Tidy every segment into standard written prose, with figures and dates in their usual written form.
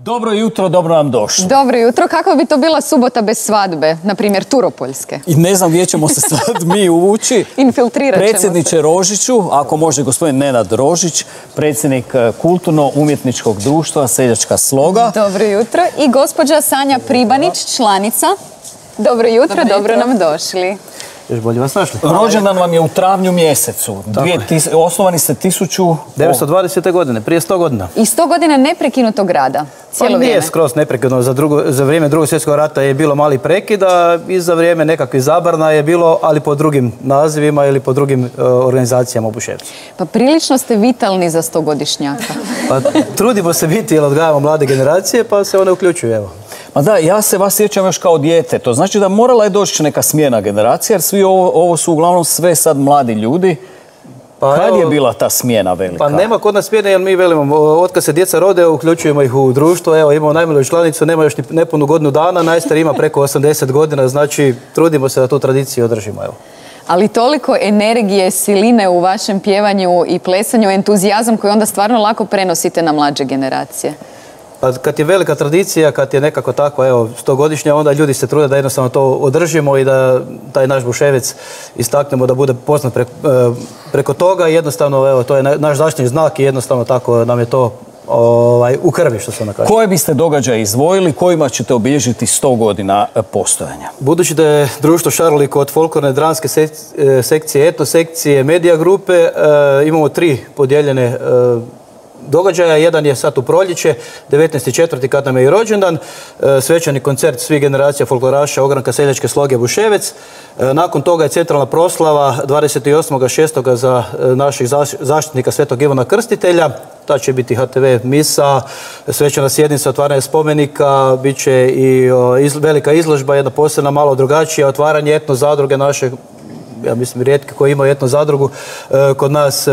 Dobro jutro, dobro nam došli. Dobro jutro. Kakva bi to bila subota bez svadbe? Na primjer, Turopoljske. I ne znam gdje ćemo se sad mi uvući. Infiltrirat ćemo se. Predsjedniče Rožiću, ako može gospodin Nenad Rožić, predsjednik Kulturno-umjetničkog društva Seljačka sloga. Dobro jutro. I gospođa Sanja Pribanić, članica. Dobro jutro, dobro nam došli. Još bolje vas našli. Rođendan vam je u travnju mjesecu. Osnovani ste 1920. godine, prije 100 godina. I 100 godina neprekinutog rada. Cijelo vrijeme. Nije skroz neprekidno. Za vrijeme Drugog svjetskog rata je bilo mali prekida i za vrijeme nekakvih zabrana je bilo, ali pod drugim nazivima ili pod drugim organizacijama u Buševcu. Pa prilično ste vitalni za 100-godišnjaka. Pa trudimo se biti jer odgajamo mlade generacije pa se one uključuju, evo. Ma da, ja se vas sjećam još kao dijete. To znači da morala je doći neka smjena generacija, jer svi ovo su uglavnom sve sad mladi ljudi. Kad je bila ta smjena velika? Pa nema kod nas smjene, jer mi velimo, otkad se djeca rode, uključujemo ih u društvo. Evo, imamo najmiliju članicu, nema još ni nepunu godinu dana, najstariji ima preko 80 godina, znači trudimo se da tu tradiciju održimo, evo. Ali toliko energije, siline u vašem pjevanju i plesanju, entuzijazam koji onda stvarno lako prenosite na mlađe generacije. Pa kad je velika tradicija, kad je nekako tako, evo, 100-godišnja, onda ljudi se trude da jednostavno to održimo i da taj naš Buševec istaknemo, da bude poznat preko toga. Jednostavno, evo, to je naš zaštitni znak i jednostavno tako nam je to u krvi, što se ona kaže. Koje biste događaje izdvojili, kojima ćete obilježiti 100 godina postojanja? Budući da je društvo šaroliko od folklorne, dramske sekcije, etno sekcije, medija grupe, imamo 3 podijeljene događaja. Jedan je sad u proljeće, 19.4. kad nam je i rođendan, svečani koncert svih generacija folkloraša ogranka Seljačke sloge Buševec. Nakon toga je centralna proslava 28.6. za naših zaštitnika Svetog Ivana Krstitelja. Ta će biti HTV misa, svečana sjednica, otvaranje spomenika, bit će i velika izložba, jedna posebna malo drugačija, otvaranje etno zadruge naše, ja mislim rijetki koji imaju etno zadrugu kod nas,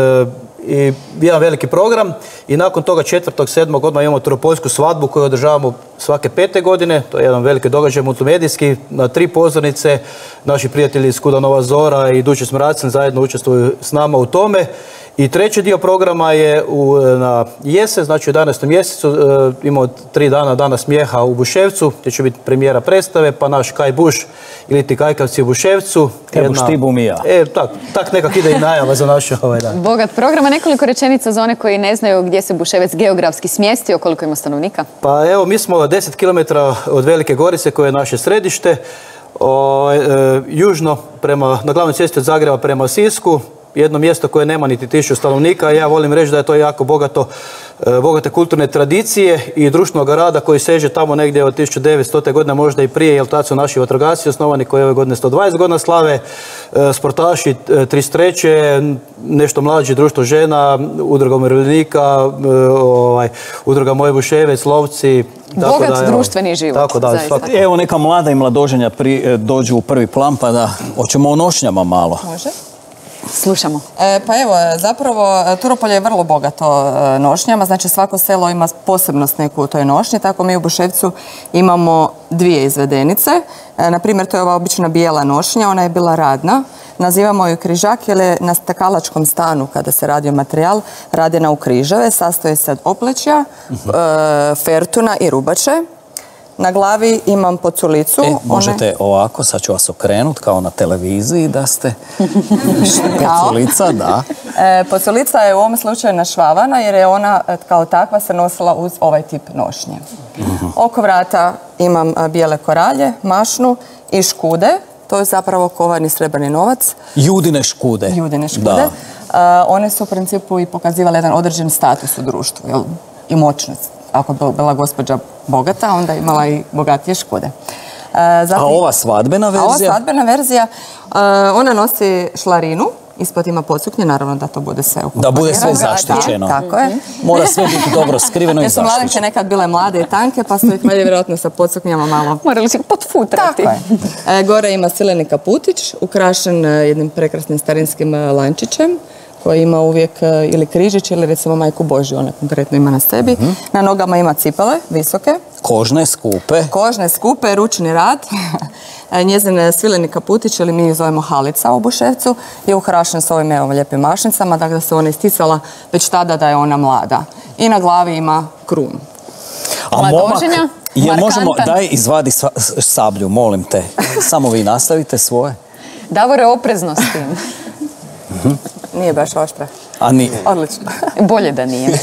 i jedan veliki program. I nakon toga 4.7. odmah imamo Turopoljsku svadbu koju održavamo svake 5. godine. To je jedan veliki događaj multimedijski na 3 pozornice. Naši prijatelji iz Kuda Nova Zora i Duče Smracin zajedno učestvuju s nama u tome. I treći dio programa je na jesen, znači u 11. mjesecu, imamo 3 dana Dana smijeha u Buševcu, gdje će biti premijera predstave, pa naš Kaj Buš ili ti Kajkavci u Buševcu. Kaj Buš ti bum i ja. Tak nekak ide i najava za naš ovaj dan. Bogat programa, nekoliko rečenica za one koji ne znaju gdje se Buševec geografski smjestio, koliko ima stanovnika? Pa evo, mi smo 10 km od Velike Gorice, koje je naše središte, južno na glavnoj cesti od Zagreba prema Sisku, jedno mjesto koje nema niti 1000 stanovnika. Ja volim reći da je to jako bogate kulturne tradicije i društvenog rada koji seže tamo negdje od 1900. godina, možda i prije, jer tad su naši vatrogasci osnovani koji ove godine 120 godina slave, sportaši 33. nešto mlađi, društvo žena, udruga umirovljenika, udruga Moj Buševec, lovci. Bogat društveni život. Tako da, evo neka mlada i mladoženja dođu u prvi plan, pa da hoćemo o nošnjama malo. Može. Slušamo. Pa evo, zapravo Turopolje je vrlo bogato nošnjama, znači svako selo ima posebnost neku u toj nošnji, tako mi u Buševcu imamo 2 izvedenice. Naprimjer, to je ova obična bijela nošnja, ona je bila radna. Nazivamo ju križak jer je na stakalačkom stanu, kada se radio materijal, radena u križeve, sastoje se od oplećja, fertuna i rubače. Na glavi imam poculicu. Možete ovako, sad ću vas okrenut kao na televiziji da ste poculica, da. Poculica je u ovom slučaju našvavana jer je ona kao takva se nosila uz ovaj tip nošnje. Oko vrata imam bijele koralje, mašnu i škude. To je zapravo kovani srebrni novac. Judine škude. Judine škude. One su u principu i pokazivale jedan određen status u društvu i moćnost. Ako bi bila gospođa bogata, onda imala i bogatije škude. A ova svadbena verzija? Ova svadbena verzija, ona nosi šlarinu, ispod ima podsuknje, naravno da to bude sve ukupno. Da bude sve zaštićeno. Tako je. Mora sve biti dobro skriveno i zaštićeno. Jer su mladenke nekad bile mlade i tanke, pa su ih vjerojatno sa podsuknjama malo... Morali si podfutrati. Tako je. Gore ima sileni kaputić, ukrašen jednim prekrasnim starinskim lančićem, koji ima uvijek ili križić ili recimo Majku Božju, ona konkretno ima na sebi. Na nogama ima cipele, visoke. Kožne, skupe. Kožne, skupe, ručni rad. Njezin svileni kaputić, ili mi ju zovemo halica u Buševcu, je ukrašen s ovim evo lijepim mašnicama, dakle se ona isticala već tada da je ona mlada. I na glavi ima krunu. mladoženja, možemo, markantan. daj izvadi sablju, molim te. Samo vi nastavite svoje. Davore, oprezno s tim. Nije baš oštra. A nije. Odlično. Bolje da nije.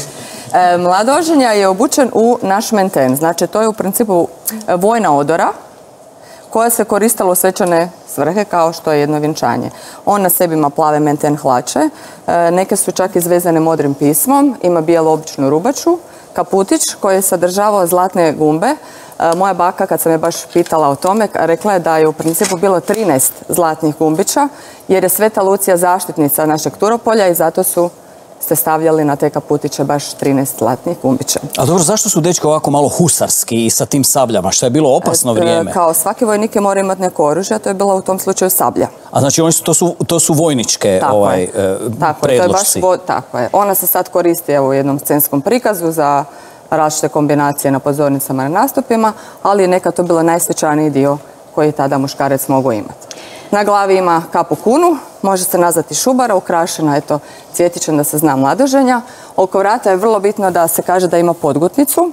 Mladoženja je obučen u naš menten. Znači, to je u principu vojna odora koja se koristila u svečane svrhe kao što je jedno vjenčanje. On na sebi ima plave menten hlače, neke su čak izvezane modrim pismom, ima bijelu običnu rubaču, kaputić koji je sadržavao zlatne gumbe. Moja baka, kad sam je baš pitala o tome, rekla je da je u principu bilo 13 zlatnih gumbića, jer je Sveta Lucija zaštitnica našeg Turopolja i zato su ste stavljali na te kaputiće baš 13 zlatnih gumbića. A dobro, zašto su dečki ovako malo husarski i sa tim sabljama? Što je bilo opasno vrijeme? Kao svaki vojnik je mora imati neko oružje, a to je bila u tom slučaju sablja. A znači to su vojničke predlošci? Tako je. Ona se sad koristi u jednom scenskom prikazu za različite kombinacije na pozornicama i na nastupima, ali je nekad to bilo najsvečaniji dio koji je tada muškarac mogao imati. Na glavi ima kapu kunu, može se nazvati šubara, ukrašena je to cvjetićem da se zna mladoženja. Oko vrata je vrlo bitno da se kaže da ima podgutnicu.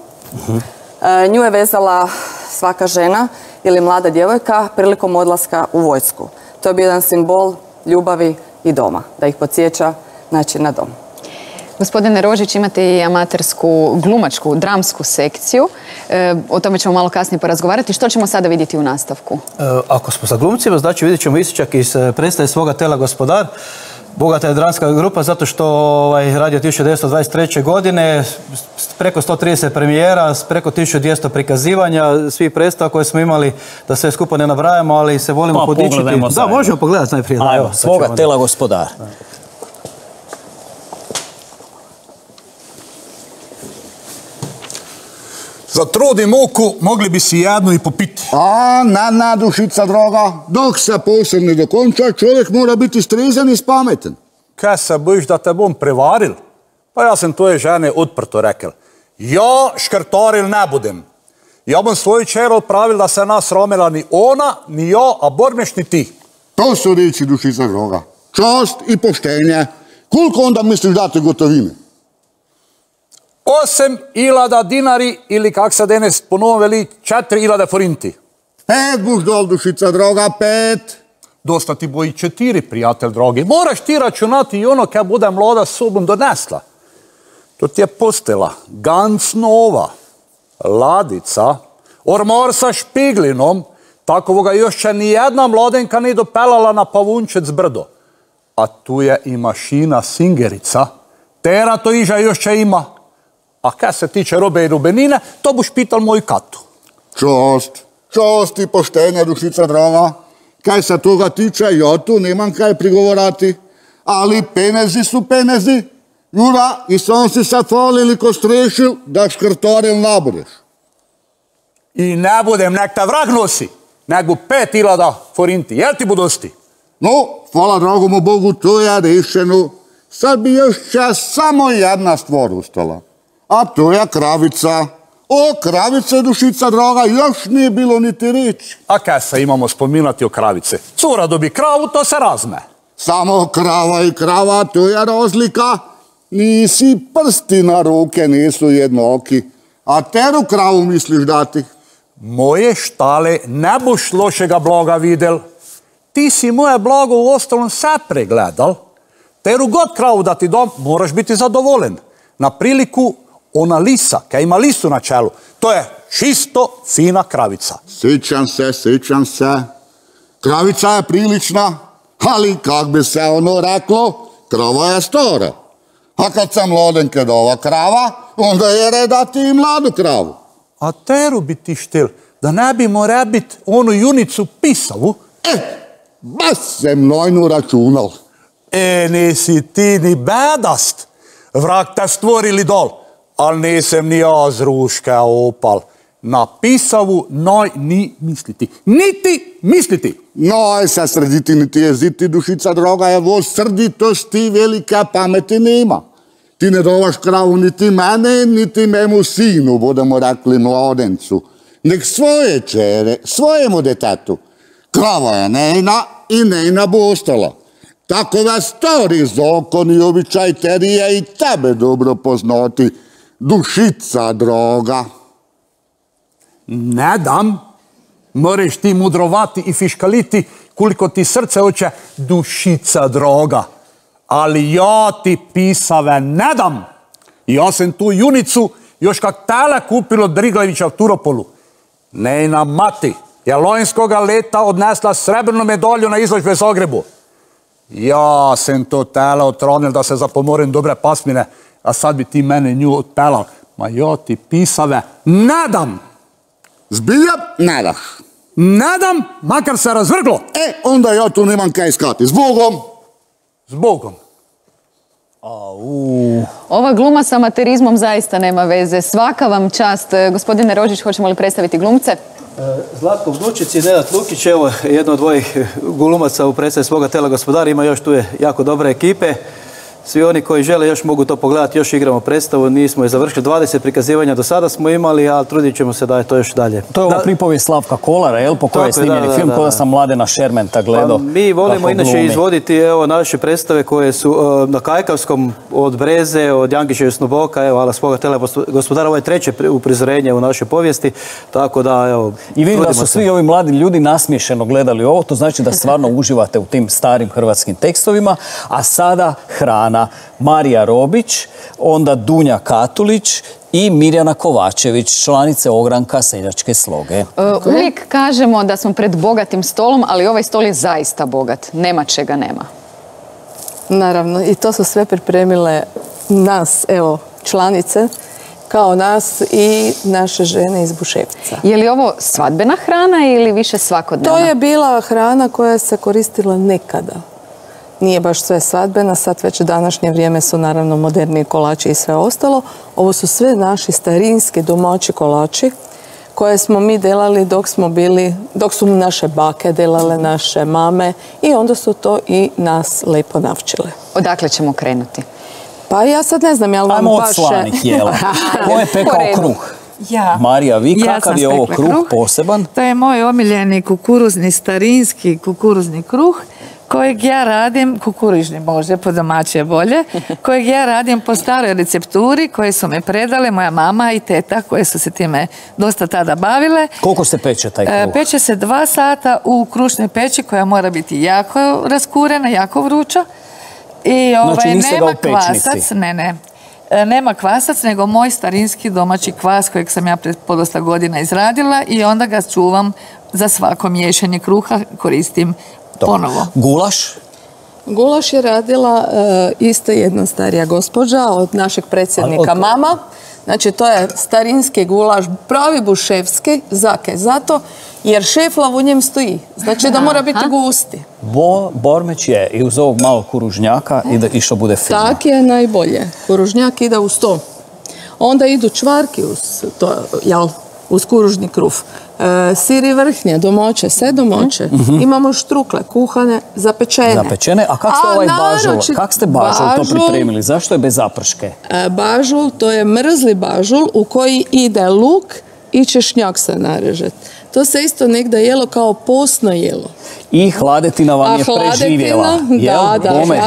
Nju je vezala svaka žena ili mlada djevojka prilikom odlaska u vojsku. To je bio jedan simbol ljubavi i doma, da ih podsjeća na dom. Gospodine Rožić, imate i amatersku, glumačku, dramsku sekciju. O tome ćemo malo kasnije porazgovarati. Što ćemo sada vidjeti u nastavku? Ako smo sa glumcima, znači vidjet ćemo Isičak iz predstave Svoga tela gospodar. Bogata je dramska grupa zato što radi od 1923. godine, preko 130 premijera, preko 1200 prikazivanja, svih predstava koje smo imali, da sve skupo ne nabrajamo, ali se volimo podičiti. Da, možemo pogledati najprije. Evo, Svoga tela gospodar. Za trud i muku mogli bi si jednu i popiti. A, na, dušica droga, dok se posel ne dokonča, čovjek mora biti strizan i spametan. Kaj se bojiš da te bom prevaril? Pa ja sam tvoje žene odprto rekel. Ja škrtaril ne budem. Ja bom svoju čer odpravil da se nas romila ni ona, ni ja, a bormeš ni ti. To su reči dušica droga. Čast i poštenje. Koliko onda misliš dati gotovine? 8.000 dinari ili kak se danes ponovno veli 4.000 forinti. 5 buš dol, dušica droga, 5. Dosta ti bo i 4, prijatelj drogi. Moraš ti računati i ono kaj bude mlada s sobom donesla. To ti je postela, ganz nova, ladica, ormar sa špiglinom, takovoga još će nijedna mladenka ne dopelala na pavunčec brdo. A tu je i mašina Singerica, tera to iža još će ima. A kaj se tiče robe i rubenine, to boš pital moju katu. Čast i poštenje, dušica droga. Kaj se toga tiče, ja tu nemam kaj prigovorati. Ali penezi su penezi. Jura, i sam si se falil ko strešil, da škrtaril ne budeš. I ne budem, nek te vrag nosi. Nek bu 5.000 forinti. Jel ti bu dosti? No, hvala dragomu Bogu, to je rešeno. Sad bi još samo jedna stvar ustala. A to je kravica. O kravice, dušica droga, još nije bilo niti riječi. A kaj se imamo spominati o kravice? Cura dobi kravu, to se razme. Samo krava i krava, to je razlika. Nisi prsti na ruke, nisu jednoki. A teru kravu misliš dati? Moje štale ne boš lošega blaga videl. Ti si moje blago u ostalom sve pregledal. Teru god kravu da ti dom, moraš biti zadovoljen. Na priliku ona lisa, kaj ima lisu na čelu, to je čisto fina kravica. Sjećam se. Kravica je prilična, ali kak bi se ono reklo, krava je stara. A kad se mladenke dava krava, onda je red dati i mladu kravu. A teru bi ti štil, da ne bi mora biti onu junicu pisavu? Baš sem nojnu računal. Nisi ti ni bedast. Vrag te stvorili dol. Ali nisem ni ja z ruške opal. Na pisavu noj ni misliti. Niti misliti. Noj se srditi niti jeziti, dušica droga, evo srditosti velike pameti nema. Ti ne dovaš kravu niti mene, niti memu sinu, budemo rekli mladencu. Nek svoje čere, svojemu detetu. Krava je nejna i nejna bo ostala. Takove stari zakoni i običaj terije i tebe dobro poznati. Dušica droga. Ne dam. Moraš ti mudrovati i fiškaliti koliko ti srce hoće, dušica droga. Ali ja ti pisave ne dam. Ja sam tu junicu još kak tele kupil od Driglevića u Turopolu. Nejna mati je loňskoga leta odnesla srebrnu medalju na izložbe Zagrebu. Ja sam to tele otronil da se zapomorim dobre pasmine, a sad bi ti mene nju otpelal. Ma ja ti pisave ne dam. Zbilja ne daš. Ne dam, makar se razvrglo. Onda ja tu nemam kaj iskati. Zbogom! Zbogom. Ova gluma sa amaterizmom zaista nema veze. Svaka vam čast. Gospodine Rožić, hoćemo li predstaviti glumce? Zlatko Vnučić i Nenad Lukić, evo jedno od dvojih glumaca u predstavi svoga tela Gospodara. Ima još tu je jako dobre ekipe. Svi oni koji žele još mogu to pogledati, još igramo predstavu, nismo je završili. 20 prikazivanja do sada smo imali, ali trudit ćemo se da je to još dalje. To je ova pripovijest Slavka Kolara, jel? Po kojoj je snimljeni film, kod da sam Mladena Šermenta gledao. Mi volimo inače izvoditi naše predstave koje su na Kajkavskom, od Breze, od Jankića i Snoboka, evo, ala svoga tela Gospodara, ovo je treće uprizorenje u našoj povijesti, tako da, evo, i vidim da su svi ovi mladi ljudi nasmiješeno gledali ovo, to znači da stvarno uživate u tim starim hrvatskim tekstovima, a sada hrana. Marija Robić, onda Dunja Katulić i Mirjana Kovačević, članice ogranka Seljačke sloge. Uvijek kažemo da smo pred bogatim stolom, ali ovaj stol je zaista bogat. Nema čega nema. Naravno, i to su sve pripremile nas, evo, članice, kao nas i naše žene iz Buševca. Je li ovo svadbena hrana ili više svakodnevna? To je bila hrana koja se koristila nekada. Nije baš sve svadbena, sad već današnje vrijeme su naravno moderni kolači i sve ostalo. Ovo su sve naši starinski domaći kolači koje smo mi delali dok su naše bake delale, naše mame i onda su to i nas lepo navčile. Odakle ćemo krenuti? Pa ja sad ne znam, jel vam ajmo paše... od slanih jela. Ko je pekao kruh? Ja. Marija, vi kakav je ovo kruh poseban? To je moj omiljeni kukuruzni, starinski kukuruzni kruh kojeg ja radim, kukurižni može, po domaće bolje, kojeg ja radim po staroj recepturi koje su me predale moja mama i teta koje su se time dosta tada bavile. Koliko se peče taj kruh? Peče se 2 sata u krušnoj peći koja mora biti jako raskurena, jako vruća. I znači niste ga u pečnici? Kvasac, ne. Nema kvasac, nego moj starinski domaći kvas kojeg sam ja pred podosta godina izradila i onda ga čuvam za svako miješanje kruha, koristim ponovo. Gulaš? Gulaš je radila isto jedna starija gospođa od našeg predsjednika mama. Znači to je starinski gulaš, pravi buševski, zake. Zato jer šeflav u njem stoji. Znači da mora biti gusti. Bormeć je i uz ovog malog kuružnjaka i što bude fino. Tak je najbolje. Kuružnjak ide uz to. Onda idu čvarki uz to, jel? Uz kuružni kruh. Siri vrhnje, domaće, sve domaće. Imamo štrukle, kuhane, zapečene. Zapečene? A kako ste kak ste bažul to pripremili? Zašto je bez zaprške? Bažul, to je mrzli bažul u koji ide luk i češnjak se narežet. To se isto negdje jelo kao posno jelo. I hladetina vam je preživjela.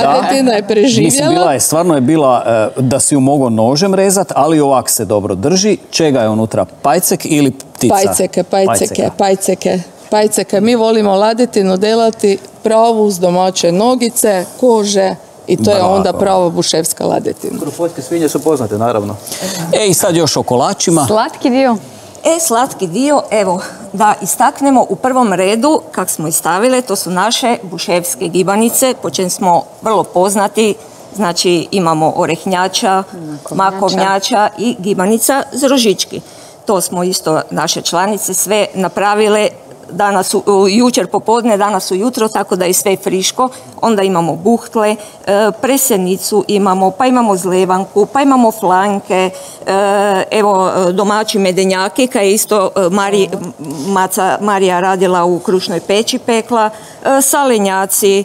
Hladetina je preživjela. Stvarno je bila da si ju mogao nožem rezat, ali ovak se dobro drži. Čega je unutra? Pajcek ili ptica? Pajceke. Mi volimo ladetinu delati pravu uz domaće nogice, kože i to je onda pravo buševska ladetina. Krupoljske svinje su poznate, naravno. I sad još o kolačima. Slatki dio? Slatki dio, evo, da istaknemo u prvom redu, kak smo istavile, to su naše buševske gibanice, po čem smo vrlo poznati. Znači imamo orehnjača, makovnjača i gibanica z rožički. To smo isto naše članice sve napravile danas, jučer popodne, danas ujutro, tako da je sve friško. Onda imamo buhtle, presenicu imamo, pa imamo zlevanku, pa imamo flanke, evo domaći medenjaki, kaj je isto Marija radila u krušnoj peći pekla, salenjaci.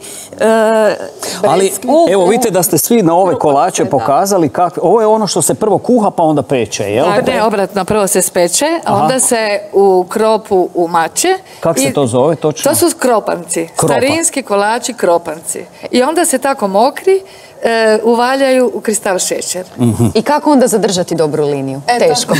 Ali evo vidite da ste svi na ove kolače pokazali kako, ovo je ono što se prvo kuha pa onda peče, jel? Ne, obratno, prvo se speče, a onda se u kropu umače. Kako se to zove točno? To su kropanci, starinski kolači kropanci. I onda se tako mokri, uvaljaju u kristal šećer. I kako onda zadržati dobru liniju? Teško.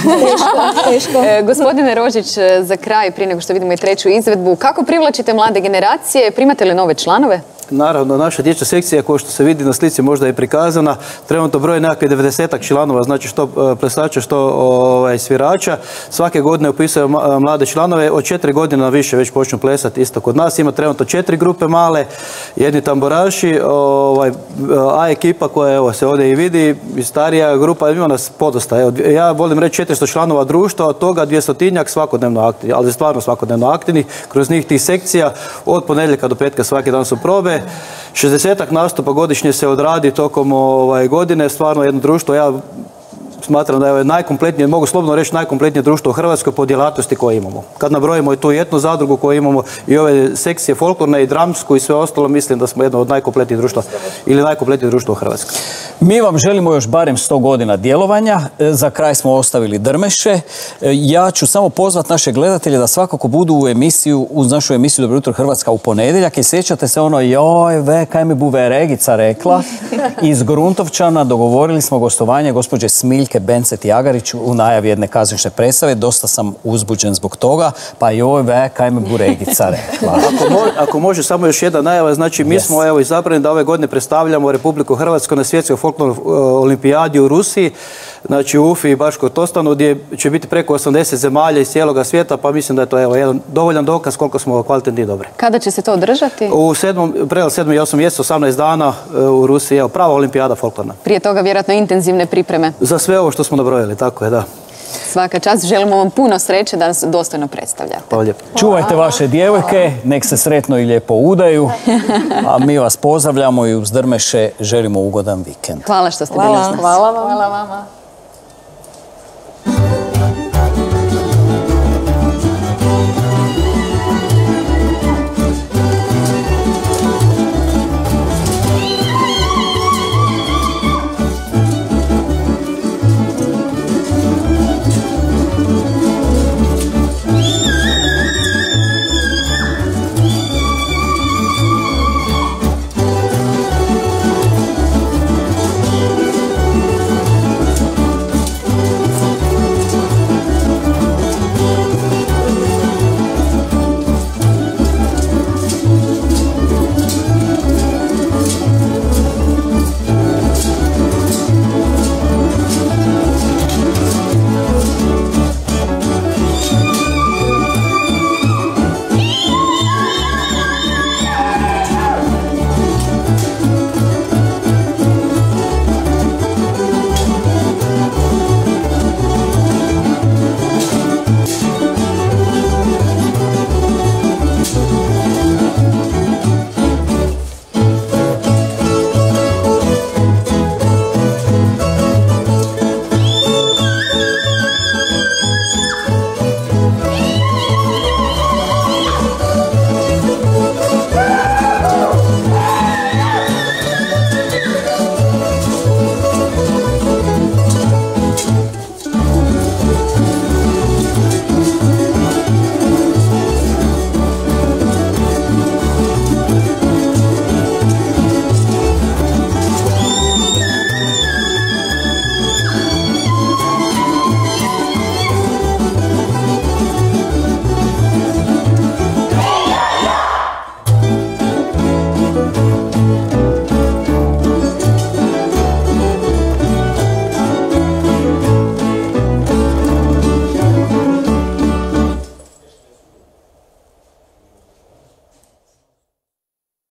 Teško. Gospodine Rožić, za kraj, prije nego što vidimo i treću izvedbu, kako privlačite mlade generacije? Primate li nove članove? Naravno, naša dječja sekcija, kao što se vidi na slici, možda je prikazana, trenutno broje nekakve 90-ak članova, znači što plesača, što svirača. Svake godine upisuju mlade članove, od 4 godine na više već počnu plesati isto kod nas. Ima trenutno 4 grupe male, jedni tamburaši, A ekipa koja se ovdje i vidi, i starija grupa, ima nas podosta. Ja volim reći 400 članova društva, od toga 200-tinjak svakodnevno aktivni, ali stvarno svakodnevno aktivni. Kroz njih tih sekcija, od ponedjeljka do petka svaki dan su probe. 60-ak nastupa godišnje se odradi tokom godine, stvarno jedno društvo, ja smatram da je najkompletnije, mogu slobodno reći najkompletnije društvo u Hrvatskoj po djelatnosti koje imamo. Kad nabrojimo i tu jednu zadrugu koju imamo i ove sekcije folklorne i dramsku i sve ostalo, mislim da smo jedno od najkompletnijih društva ili najkompletnije društvo u Hrvatskoj. Mi vam želimo još barem 100 godina djelovanja. Za kraj smo ostavili Drmeše. Ja ću samo pozvati naše gledatelje da svakako budu uz našu emisiju Dobro jutro Hrvatska u ponedjeljak i sjećate se kaj mi buve Regica rekla. Iz Gruntovčana dogovorili smo gostovanje gospođe Smiljke Bencet-Jagarić u najavi jedne kazališne predstave. Dosta sam uzbuđen zbog toga, pa kaj mi bu Regica rekla. Ako može samo još jedna najava, znači mi smo izabrani da ove godine predstavljamo Republiku Hrvatsku na svjetskoj folklornoj olimpijadi u Rusiji, znači u Ufi i Baško-Tostanu, gdje će biti preko 80 zemalja iz cijeloga svijeta, pa mislim da je to jedan dovoljan dokaz koliko smo kvalitetni i dobri. Kada će se to održati? U 7. i 8. mjesecu, 18 dana u Rusiji, prava olimpijada folklorna. Prije toga vjerojatno intenzivne pripreme. Za sve ovo što smo nabrojili, tako je, da. Svaka čast, želimo vam puno sreće da nas dostojno predstavljate. Hvala lijepo. Čuvajte vaše djevojke, nek se sretno i lijepo udaju, a mi vas pozdravljamo i uz Drmeše želimo ugodan vikend. Hvala što ste bili s nas. Hvala vama.